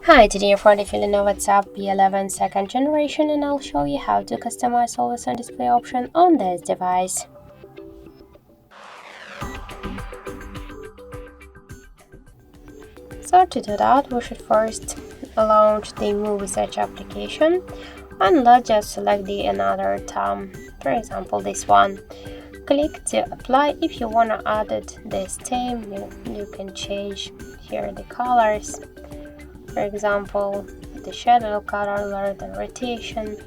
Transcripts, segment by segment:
Hi, today I'm for the LENOVO Tab P11 second generation, and I'll show you how to customize always on display option on this device. So to do that, we should first launch the Muviz Edge application, and let's just select another tab, for example this one. Click to apply. If you want to add it this theme, you can change here the colors. For example, the shadow color, the rotation.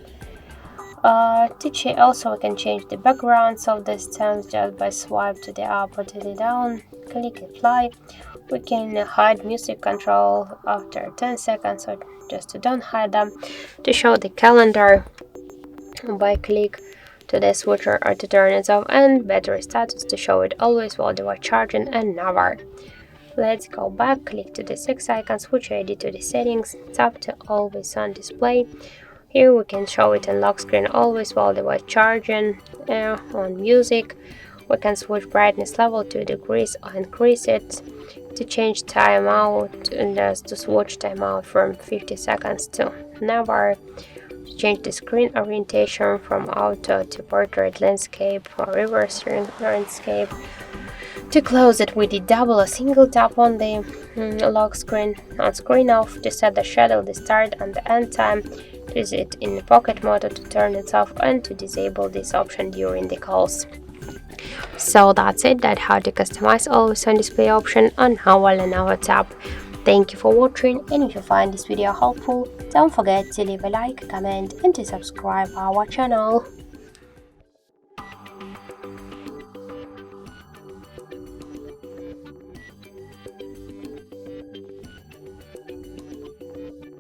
Also we can change the backgrounds of the stems just by swipe to the up or to the down. Click apply. We can hide music control after 10 seconds, so just to don't hide them. To show the calendar by click to the switcher or to turn it off, and battery status to show it always while device charging and never. Let's go back, click to the 6 icons, switch ID to the settings, tap to always on display. Here we can show it in lock screen always while device charging. On music, we can switch brightness level to decrease or increase it. To change timeout, and just to switch timeout from 50 seconds to never. To change the screen orientation from auto to portrait landscape or reverse landscape. To close it with the double or single tap on the lock screen. On screen off, to set the shadow, the start and the end time. To use it in the pocket mode to turn it off, and to disable this option during the calls. So that's it, that's how to customize always on display option on our LENOVO Tab. Thank you for watching, and if you find this video helpful, don't forget to leave a like, comment and to subscribe our channel.